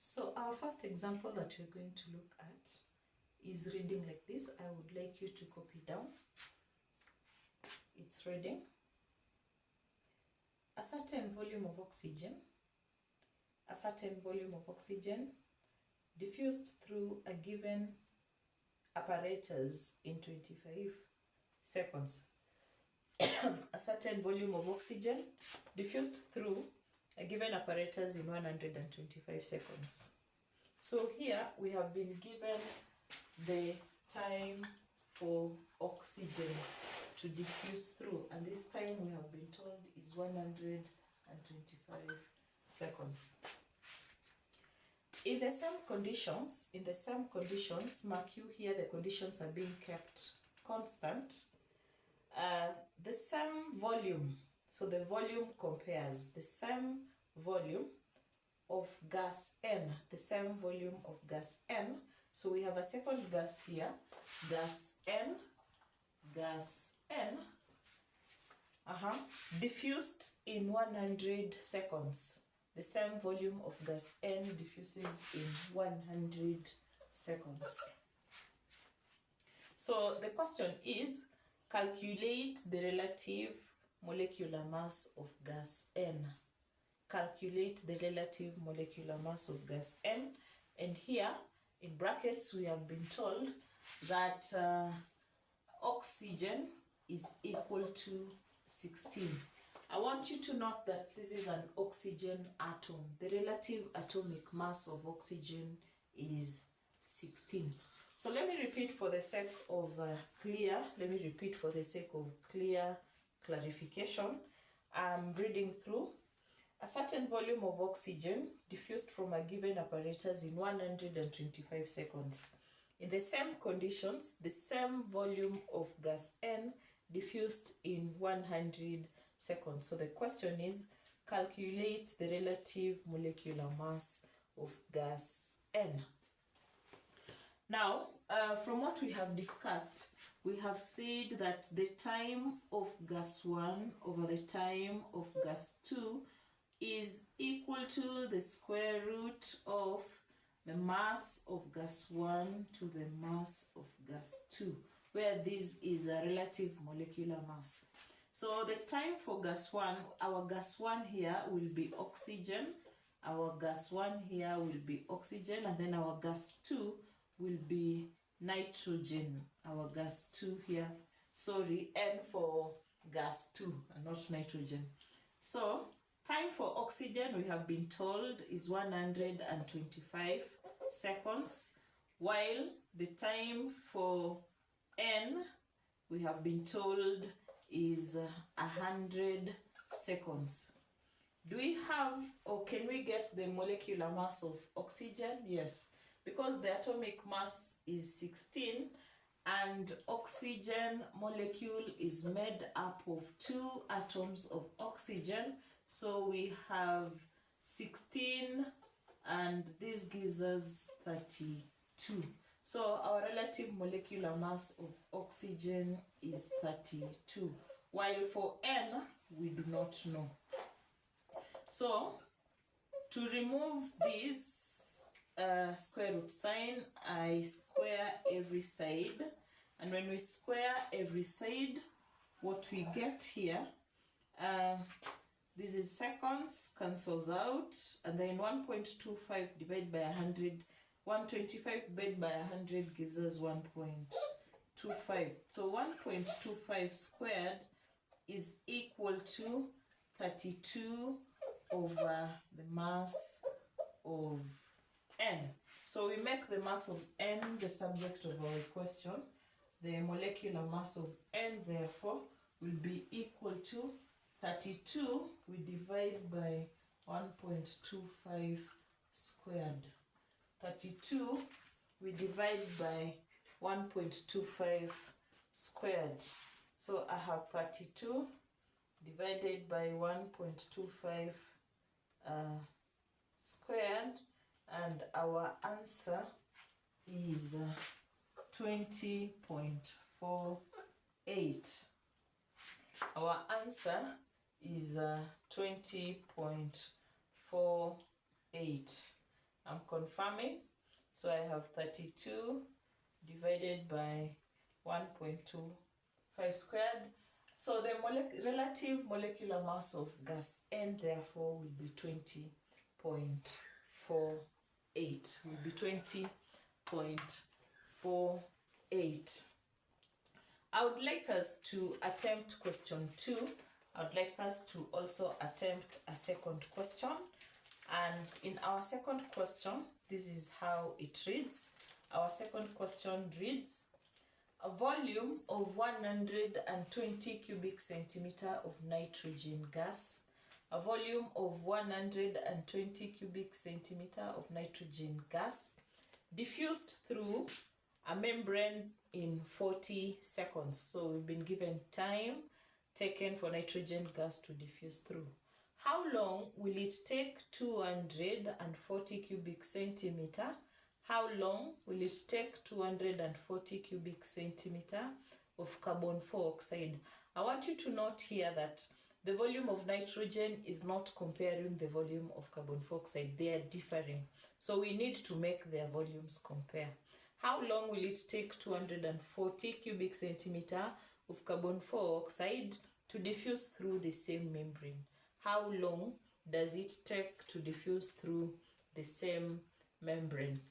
So our first example that we're going to look at is reading like this. I would like you to copy down. It's reading. A certain volume of oxygen diffused through a given apparatus in 25 seconds. A certain volume of oxygen diffused through a given apparatus in 125 seconds. So here we have been given the time for oxygen to diffuse through, and this time we have been told is 125 seconds. In the same conditions, mark you here, the conditions are being kept constant. The same volume, so the volume compares the same volume of gas N, So we have a second gas here, gas N, diffused in 100 seconds. The same volume of gas N diffuses in 100 seconds. So the question is, calculate the relative molecular mass of gas N. Calculate the relative molecular mass of gas N. And here, in brackets, we have been told that oxygen is equal to 16. I want you to note that this is an oxygen atom. The relative atomic mass of oxygen is 16. So let me repeat for the sake of clear clarification. I'm reading through. A certain volume of oxygen diffused from a given apparatus in 125 seconds. In the same conditions, the same volume of gas N diffused in 100 seconds. So the question is, calculate the relative molecular mass of gas N. Now, from what we have discussed, we have said that the time of gas 1 over the time of gas 2 is equal to the square root of the mass of gas 1 to the mass of gas 2, where this is a relative molecular mass. So the time for gas 1, our gas 1 here will be oxygen, and then our gas 2 will be nitrogen. Our gas 2 here, N for gas 2 and not nitrogen. So time for oxygen, we have been told, is 125 seconds, while the time for N, we have been told, is 100 seconds. Do we have, or can we get the molecular mass of oxygen? Yes, because the atomic mass is 16 and oxygen molecule is made up of 2 atoms of oxygen. So we have 16 and this gives us 32. So our relative molecular mass of oxygen is 32, while for N, we do not know. So to remove this square root sign, I square every side. And when we square every side, what we get here, this is seconds, cancels out, and then 1.25 divided by 100, 125 divided by 100 gives us 1.25. So 1.25 squared is equal to 32 over the mass of N. So we make the mass of N the subject of our question. The molecular mass of N, therefore, will be equal to 32, we divide by 1.25 squared. 32, we divide by 1.25 squared. So I have 32 divided by 1.25 squared, and our answer is 20.48. Our answer is 20.48. I'm confirming. So I have 32 divided by 1.25 squared. So the relative molecular mass of gas N therefore will be 20.48. Will be 20.48. I would like us to attempt question 2. I would like us to also attempt a second question. And in our second question, this is how it reads. Our second question reads, a volume of 120 cubic centimeter of nitrogen gas, a volume of 120 cubic centimeter of nitrogen gas diffused through a membrane in 40 seconds. So we've been given time taken for nitrogen gas to diffuse through. How long will it take 240 cubic centimeter? How long will it take 240 cubic centimeter of carbon dioxide? I want you to note here that the volume of nitrogen is not comparing the volume of carbon dioxide. They are differing. So we need to make their volumes compare. How long will it take 240 cubic centimeter of carbon dioxide to diffuse through the same membrane? How long does it take to diffuse through the same membrane?